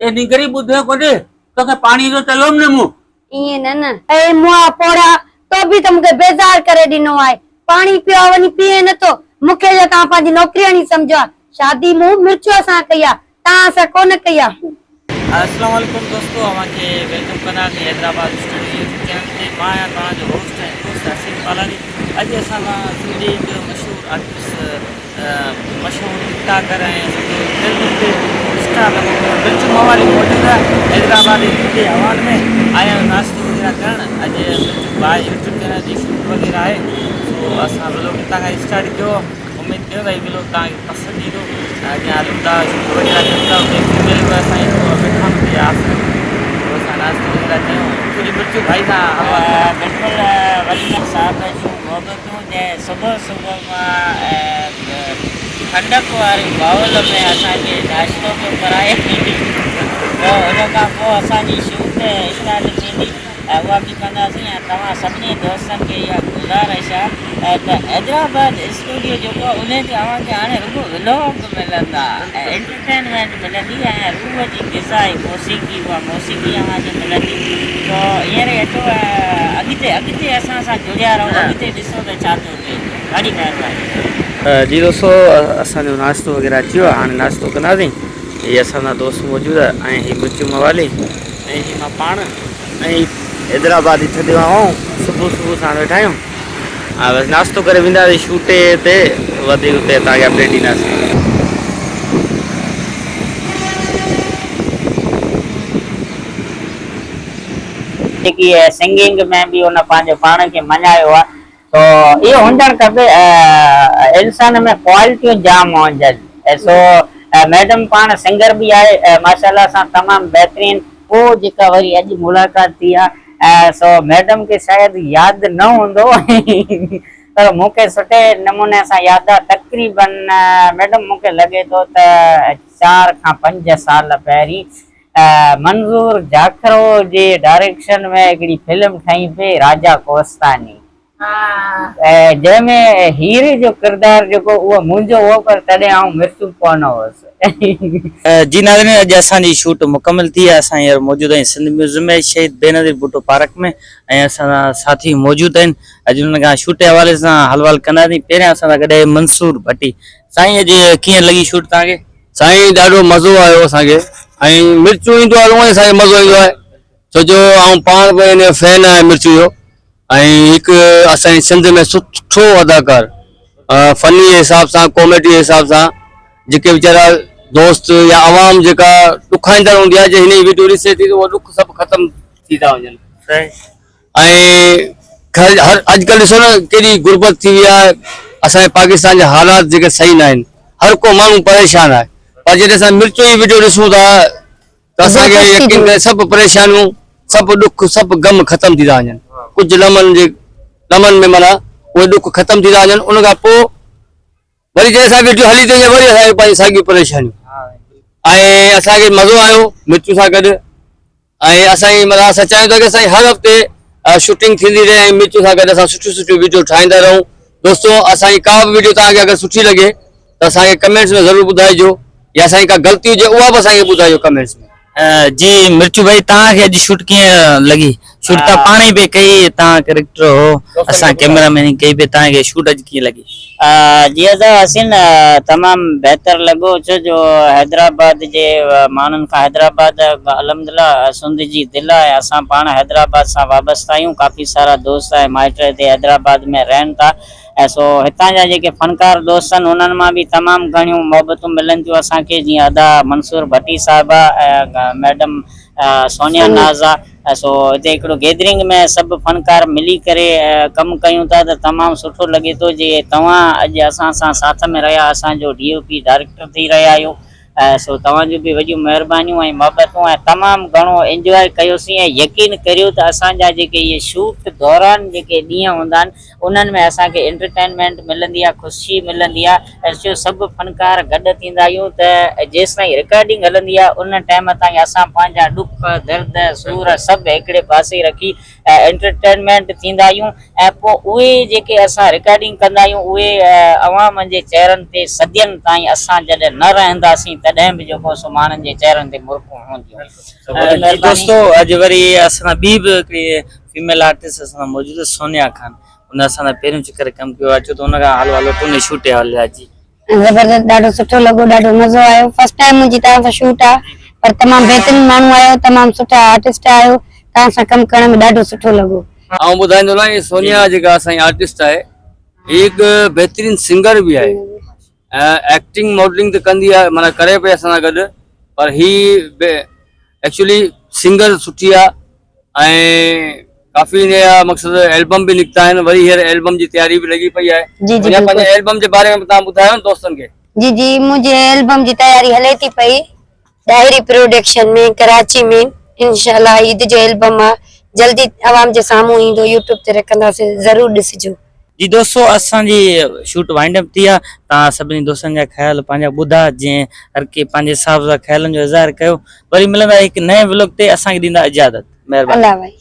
ए निगरी बुद्धे कोने तो के पानी जो चलो ने मु ये न ए मुआ पोड़ा तो भी तुमके बेजार करे दिनो आए पानी पियो वनी पिए न तो मुखे जो ता पाजी नौकरी नहीं समझो शादी मु मिर्चो सा कया ता सा कोन कया। अस्सलाम वालेकुम दोस्तों, हमारे वेलकम करना हैदराबाद स्टूडियो चैनल ते माया ता जो होस्ट है दोस्त हसीन पालानी। आज असा सिंधी जो मशहूर आर्टिस्ट मशहूर टिकटॉकर हैं फिल्म के स्टार मिर्च मवाली मौजूद है हैदराबाद के हवाले में आया नाश्तो वगैरह करण। आज मिर्च भाई यूट्यूब चैनल की शूट वगैरह है तो असा व्लॉग तक स्टार्ट किया। उम्मीद कयो भाई व्लॉग तक पसंद ईंदो। अॻियां हलूं था शूट वग़ैरह कयूं था उते फीमेल बि असांजी वेठा हूंदी आहे तो असां नाश्तो वग़ैरह कयूं। कुझु मिर्चूं भाई सां बिल्कुलु वलीम साहब जूं मोहबतूं जंहिं सुबुह सुबुह मां खंडक वारे बाउल में असांखे नाश्तो पियो कराए पोइ उन खां पोइ असांजी शूट स्टार्ट थींदी ऐं उहा बि कंदासीं। ऐं तव्हां सभिनी दोस्तनि खे इहा गुज़ारिश आहे त हैदराबाद स्टूडियो जेको उन ते अव्हांखे हाणे रुॻो व्लॉग मिलंदा ऐं एंटरटेनमेंट मिलंदी ऐं रूह जी ग़िज़ा मौसीक़ी उहा मौसीक़ी अव्हांखे मिलंदी। तो हींअर हेठो अॻिते असां सां जुड़िया रहो, अॻिते ॾिसो त छा थो थिए। ॾाढी महिरबानी जी दोस्तों, असांजो नाश्तो वग़ैरह अची वियो आहे। हाणे नाश्तो कंदासीं। हीअ असांजा दोस्त मौजूदु आहे ऐं हीअ मिर्चू मवाली ऐं हीअ मां पाण ऐं हैदराबाद जी थधियूं हवाऊं सुबुह साण वेठा आहियूं। हा बसि नाश्तो करे वेंदासीं शूट ते वधीक उते तव्हांखे अपडेट ॾींदासीं। जेकी सिंगिंग में भी उन पंहिंजे पाण खे मञायो आहे तो इहो हुजणु खपे। इंसान में क्वालिटियूं जाम हुजनि। सो मैडम पाण सिंगर भी आहे माशाल्लाह सां तमामु बहितरीन। पोइ जेका वरी अॼु मुलाक़ात थी आहे सो मैडम खे शायदि यादि न हूंदो पर मूंखे सुठे नमूने सां यादि आहे। तक़रीबन मैडम मूंखे लॻे थो त 4 खां 5 साल पहिरीं मंज़ूर जाखरो जे डायरेक्शन में हिकिड़ी फिल्म ठही पई राजा कोस्तानी जंहिंमें हीरे जो किरदार जेको उहो मुंहिंजो हो पर तॾहिं आउं मिर्चू कोन हुअसि। जी नाज़रीन, अॼु असांजी शूट मुकमल थी आहे। असां हींअर मौजूदु आहियूं सिंध म्यूज़ियम में शहीद बेनज़ीर भुट्टो पार्क में ऐं असांजा साथी मौजूदु आहिनि। अॼु हुन खां शूट जे हवाले सां हलवाल कंदासीं। पहिरियां असां सां गॾु आहे मंसूर भट्टी। साईं अॼु कीअं लॻी शूट तव्हांखे? साईं ॾाढो मज़ो आयो असांखे ऐं मिर्चू ईंदो आहे उहो असांखे मज़ो ईंदो आहे छो जो आउं पाण बि हिन जो फैन आहियां मिर्चू जो ऐं हिकु असांजे सिंध में सुठो अदाकार फनी जे हिसाब सां कॉमेडी जे हिसाब सां जेके वीचारा दोस्त या आवाम जेका ॾुखाईंदड़ हूंदी आहे जे हिन जी वीडियो ॾिसे थी त उहो ॾुख सभु ख़तमु थी था वञनि। ऐं हर अॼुकल्ह ॾिसो न केॾी गुरबत थी वई आहे। असांजे पाकिस्तान जा हालात जेके सही न आहिनि, हर को माण्हू परेशान आहे पर जॾहिं असां मिर्चू जी वीडियो ॾिसूं था त असांखे यकीन करे सभु परेशानियूं सभु ॾुख सभु ग़म ख़तमु थी था वञनि। कुझु लमनि में माना उहे ॾुख ख़तमु थी था वञनि। उन खां पोइ वरी जॾहिं असां वीडियो हली थी वरी असांखे पंहिंजी साॻियूं परेशानियूं ऐं असांखे मज़ो आयो मिर्चू सां गॾु। ऐं असांजी मतिलबु असां चाहियूं था की असांजी हर हफ़्ते शूटिंग थींदी रहे ऐं मिर्चू सां गॾु असां सुठियूं वीडियो ठाहींदा रहूं। दोस्तों, असांजी का बि वीडियो तव्हांखे अगरि सुठी लॻे त असांखे कमेंट्स में ज़रूरु ॿुधाइजो या असांजी का ग़लती हुजे उहा बि असांखे ॿुधाइजो कमेंट्स में। जी मिर्चू भाई, तव्हांखे अॼु शूट कीअं लॻी? शूट तव्हां पाण ई पे कई, तव्हां कैरेक्टर हो, असां कैमरामैन कई पे, तव्हांखे शूट अॼु कीअं लॻी? जी हसीन तमामु बहितर लॻो छो जो हैदराबाद जे माण्हुनि खां हैदराबाद अलहमदिल्ला सिंध जी दिलि आहे। असां पाण हैदराबाद सां वाबस्ता आहियूं। काफ़ी सारा दोस्त ऐं माइट हिते हैदराबाद में रहनि था ऐं सो हितां जा जेके फनकार दोस्त आहिनि उन्हनि मां बि तमामु घणियूं मोहबतूं मिलनि थियूं असांखे। जीअं अदा मंसूर भट्टी साहिबा ऐं मैडम सोनिया नाज़ा। सो हिते हिकिड़ो गैदरिंग में सभु फनकार मिली करे कमु कयूं था त तमामु सुठो लॻे थो। जे तव्हां अॼु असां सां साथ में रहिया, असांजो DOP डायरेक्टर थी रहिया आहियो सो तव्हांजूं बि वॾियूं महिरबानियूं ऐं मोहबतूं ऐं तमामु घणो एंजॉय कयोसीं ऐं यकीन करियो त असांजा जेके इहे शूट दौरान जेके ॾींहं हूंदा आहिनि उन्हनि में असांखे एंटरटेनमेंट मिलंदी आहे, ख़ुशी मिलंदी आहे। ऐं सभु फनकार गॾु थींदा आहियूं त जेसि ताईं रिकॉर्डिंग हलंदी आहे उन टाइम ताईं असां पंहिंजा ॾुख दर्द सूर सभु हिकिड़े पासे रखी एंटरटेनमेंट थींदा आहियूं। ऐं पोइ उहे जेके असां रिकॉर्डिंग कंदा आहियूं उहे अवाम जे चेहरनि ते सदियनि ताईं असां जॾहिं न रहंदासीं तॾहिं बि जेको सो माण्हुनि जे चेहरनि ते मुर्खूं हूंदियूं। दोस्तों अॼु वरी असां ॿी बि हिकिड़ी फीमेल आर्टिस्ट असां मौजूदु सोनिया खान, उन असां पहिरियों चकर कमु कयो आहे, त हुन खां हलो हलो टूने शूट हलिया जी। जबरदस्त, ॾाढो सुठो लॻो, ॾाढो मज़ो आयो। फर्स्ट टाइम मुंहिंजी तव्हां सां शूट आहे, पर तमामु बहितरीन माण्हू आयो, तमामु सुठा आर्टिस्ट आयो, तव्हां सां कमु करण में ॾाढो सुठो लॻो। ऐं ॿुधाईंदो लाइ सोनिया जेका असांजी आर्टिस्ट आहे हिकु बहितरीन सिंगर बि आहे, एक्टिंग मॉडलिंग त कंदी आहे, माना करे पई असां सां गॾु, पर ही एक्चुअली सिंगर सुठी आहे। ऐं काफ़ी नया मक़सद एल्बम भी निकता है, वही हींअर एल्बम जी तैयारी भी लगी पई है। जी जी पंहिंजे एल्बम जे बारे में तव्हां ॿुधायो न दोस्तनि खे। जी जी, मुंहिंजे एल्बम जी तैयारी हले थी पई डायरी प्रोडक्शन में कराची में। इंशाल्लाह ईद जो एल्बम आहे, जल्दी आवाम जे साम्हूं ईंदो, यूट्यूब ते रखंदासीं, ज़रूर ॾिसिजो। जी दोस्तों, असांजी शूट वाइंड अप थी आहे। तव्हां सभिनी दोस्तनि जा ख़्याल पंहिंजा ॿुधा, जीअं हर के पंहिंजे हिसाब सां ख़्यालनि जो इज़हार कयो। वरी मिलंदा हिकु नए व्लॉग ते, असांखे ॾींदा इजाज़त। महिरबानी। अल्लाह भाई।